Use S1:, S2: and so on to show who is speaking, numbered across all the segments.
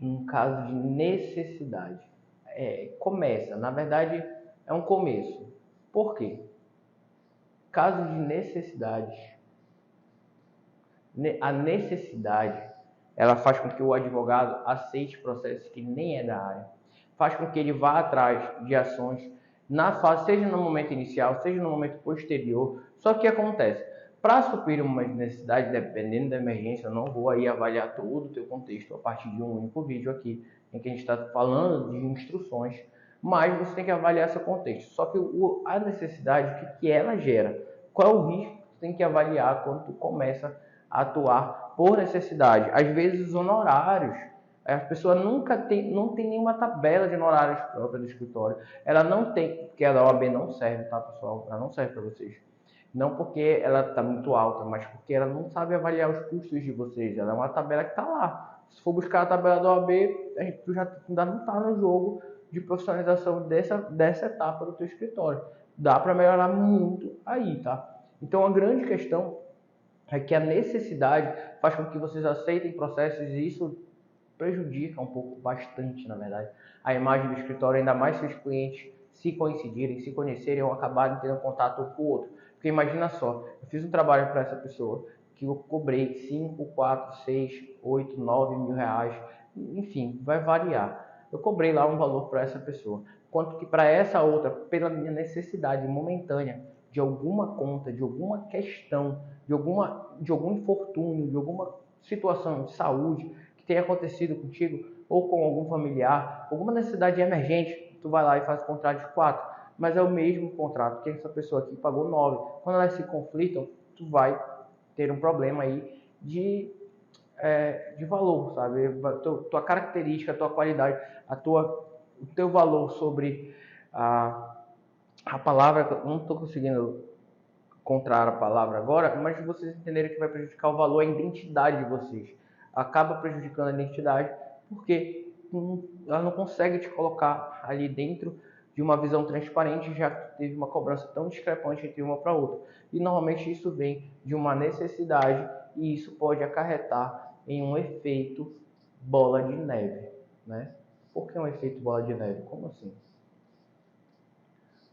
S1: Um caso de necessidade. Começa, na verdade, é um começo. Por quê? Caso de necessidade. A necessidade, ela faz com que o advogado aceite processos que nem é da área. Faz com que ele vá atrás de ações na fase, seja no momento inicial, seja no momento posterior. Só que o que acontece? Para suprir uma necessidade, dependendo da emergência, eu não vou aí avaliar todo o teu contexto a partir de um único vídeo aqui, em que a gente está falando de instruções, mas você tem que avaliar seu contexto. Só que a necessidade, o que ela gera? Qual é o risco que tu tem que avaliar quando tu começa a atuar por necessidade? Às vezes, os honorários, a pessoa não tem nenhuma tabela de honorários própria do escritório. Ela não tem, porque a da OAB não serve, tá, pessoal? Ela não serve para vocês. Não porque ela está muito alta, mas porque ela não sabe avaliar os custos de vocês. Ela é uma tabela que está lá. Se for buscar a tabela da OAB, tu já ainda não está no jogo de profissionalização dessa etapa do teu escritório. Dá para melhorar muito aí, tá? Então, a grande questão é que a necessidade faz com que vocês aceitem processos e isso prejudica um pouco, bastante, na verdade, a imagem do escritório, ainda mais se os clientes se coincidirem, se conhecerem ou acabarem tendo contato um com o outro. Porque imagina só, eu fiz um trabalho para essa pessoa que eu cobrei 5, 4, 6, 8, 9 mil reais, enfim, vai variar. Eu cobrei lá um valor para essa pessoa, quanto que para essa outra, pela minha necessidade momentânea de alguma conta, de alguma questão, de algum infortúnio, de alguma situação de saúde que tenha acontecido contigo ou com algum familiar, alguma necessidade emergente, tu vai lá e faz o contrato de 4, mas é o mesmo contrato que essa pessoa aqui pagou 9. Quando elas se conflitam, tu vai ter um problema aí de valor, sabe? Tua característica, tua qualidade, o teu valor sobre a palavra, não estou conseguindo encontrar a palavra agora, mas vocês entenderem que vai prejudicar o valor, a identidade de vocês. Acaba prejudicando a identidade porque ela não consegue te colocar ali dentro de uma visão transparente, já que teve uma cobrança tão discrepante entre uma para outra. E normalmente isso vem de uma necessidade e isso pode acarretar em um efeito bola de neve, né? Por que um efeito bola de neve? Como assim?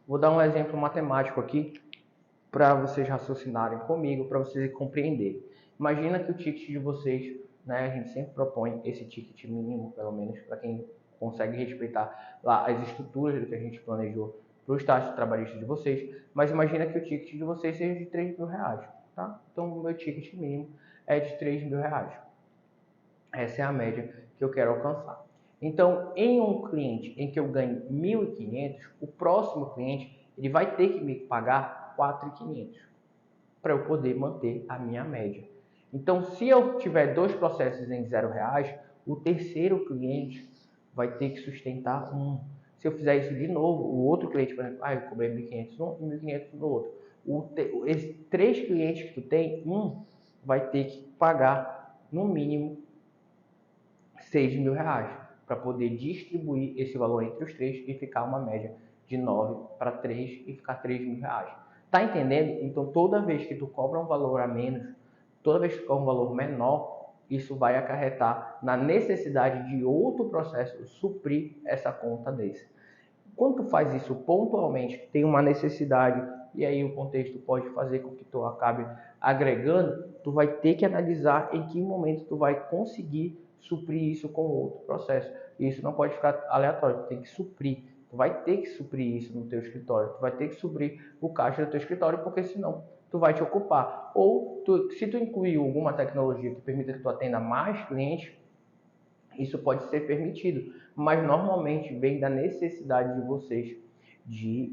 S1: Vou dar um exemplo matemático aqui para vocês raciocinarem comigo, para vocês compreenderem. Imagina que o ticket de vocês, né, a gente sempre propõe esse ticket mínimo, pelo menos, para quem consegue respeitar lá as estruturas do que a gente planejou para os taxas trabalhistas de vocês, mas imagina que o ticket de vocês seja de 3 mil reais, tá? Então, o meu ticket mínimo é de 3 mil reais. Essa é a média que eu quero alcançar. Então, em um cliente em que eu ganho 1.500, o próximo cliente ele vai ter que me pagar 4.500 para eu poder manter a minha média. Então, se eu tiver dois processos em R$0, o terceiro cliente vai ter que sustentar um. Se eu fizer isso de novo, o outro cliente, por exemplo, eu cobrei 1.500 num e 1.500 no outro. Esses três clientes que tu tem, um vai ter que pagar no mínimo 6 mil reais para poder distribuir esse valor entre os três e ficar uma média de 9 para 3 e ficar 3 mil reais. Tá entendendo? Então, toda vez que tu cobra um valor a menos, toda vez que tu cobra um valor menor, isso vai acarretar na necessidade de outro processo suprir essa conta desse. Quando tu faz isso pontualmente, tem uma necessidade e aí o contexto pode fazer com que tu acabe agregando, tu vai ter que analisar em que momento tu vai conseguir suprir isso com outro processo. E isso não pode ficar aleatório, tu tem que suprir. Tu vai ter que suprir isso no teu escritório, tu vai ter que suprir o caixa do teu escritório, porque senão tu vai te ocupar. Ou se tu incluir alguma tecnologia que permita que tu atenda mais clientes, isso pode ser permitido, mas normalmente vem da necessidade de vocês de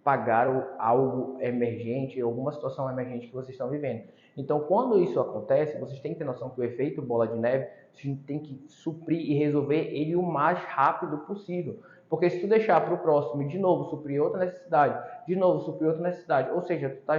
S1: pagar algo emergente, alguma situação emergente que vocês estão vivendo. Então, quando isso acontece, vocês têm que ter noção que o efeito bola de neve, vocês têm que suprir e resolver ele o mais rápido possível. Porque se tu deixar para o próximo de novo suprir outra necessidade, de novo suprir outra necessidade, ou seja, tu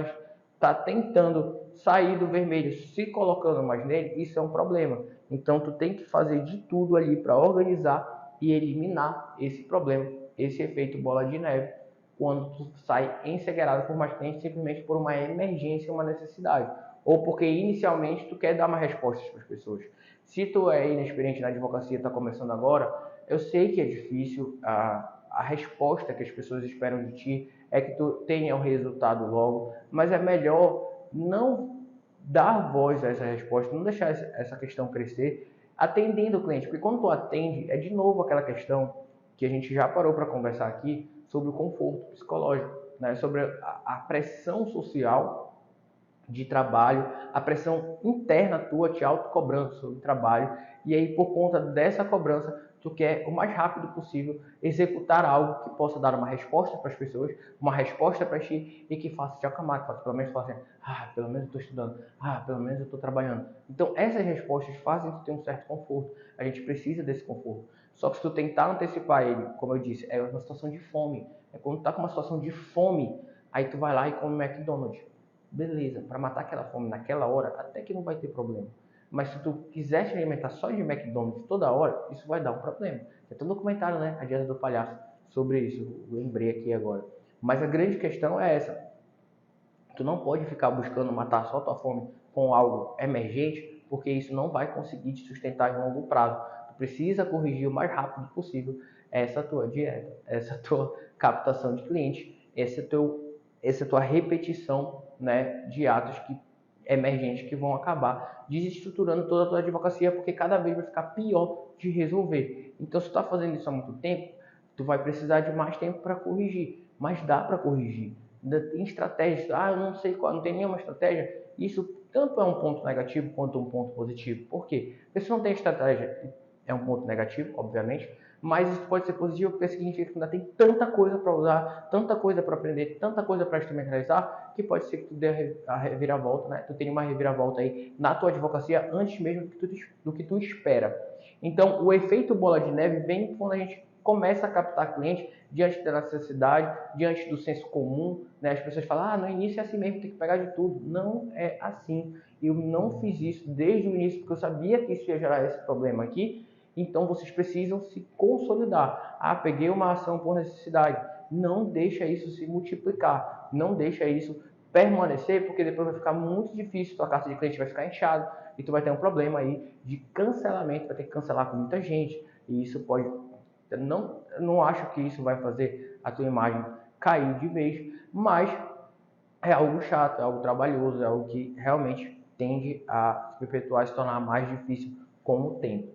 S1: tá tentando sair do vermelho, se colocando mais nele, isso é um problema. Então, tu tem que fazer de tudo ali para organizar e eliminar esse problema, esse efeito bola de neve, quando tu sai encegueirado por mais clientes simplesmente por uma emergência, uma necessidade, ou porque inicialmente tu quer dar mais respostas para as pessoas. Se tu é inexperiente na advocacia, está começando agora, eu sei que é difícil, a resposta que as pessoas esperam de ti é que tu tenha o resultado logo, mas é melhor não dar voz a essa resposta, não deixar essa questão crescer, atendendo o cliente, porque quando tu atende, é de novo aquela questão que a gente já parou para conversar aqui sobre o conforto psicológico, né? Sobre a pressão social de trabalho, a pressão interna tua te autocobrando sobre o trabalho, e aí por conta dessa cobrança, tu quer o mais rápido possível executar algo que possa dar uma resposta para as pessoas, uma resposta para ti e que faça te acalmar, que faça pelo menos falar assim, pelo menos eu estou estudando, pelo menos eu estou trabalhando. Então essas respostas fazem tu ter um certo conforto, a gente precisa desse conforto. Só que se tu tentar antecipar ele, como eu disse, é uma situação de fome, é quando tu tá com uma situação de fome, aí tu vai lá e come McDonald's. Beleza, para matar aquela fome naquela hora, até que não vai ter problema. Mas se tu quiser te alimentar só de McDonald's toda hora, isso vai dar um problema. Tem um documentário, né, A Dieta do Palhaço, sobre isso, eu lembrei aqui agora. Mas a grande questão é essa. Tu não pode ficar buscando matar só tua fome com algo emergente, porque isso não vai conseguir te sustentar em longo prazo. Tu precisa corrigir o mais rápido possível essa tua dieta, essa tua captação de clientes, essa tua repetição, né, de atos emergentes que vão acabar desestruturando toda a tua advocacia, porque cada vez vai ficar pior de resolver. Então, se tu está fazendo isso há muito tempo, tu vai precisar de mais tempo para corrigir, mas dá para corrigir. Tem estratégias, eu não sei qual, não tem nenhuma estratégia. Isso tanto é um ponto negativo quanto um ponto positivo. Por quê? Porque se não tem estratégia, é um ponto negativo, obviamente, mas isso pode ser positivo porque significa que ainda tem tanta coisa para usar, tanta coisa para aprender, tanta coisa para instrumentalizar, que pode ser que tu dê a reviravolta, né? Tu tenha uma reviravolta aí na tua advocacia antes mesmo do que tu espera. Então, o efeito bola de neve vem quando a gente começa a captar cliente diante da necessidade, diante do senso comum, né? As pessoas falam, no início é assim mesmo, tem que pegar de tudo. Não é assim. Eu não fiz isso desde o início, porque eu sabia que isso ia gerar esse problema aqui. Então, vocês precisam se consolidar. Peguei uma ação por necessidade. Não deixa isso se multiplicar. Não deixa isso permanecer, porque depois vai ficar muito difícil, tua carta de cliente vai ficar inchada e tu vai ter um problema aí de cancelamento, vai ter que cancelar com muita gente. E isso pode... Não acho que isso vai fazer a tua imagem cair de vez, mas é algo chato, é algo trabalhoso, é algo que realmente tende a se perpetuar, se tornar mais difícil com o tempo.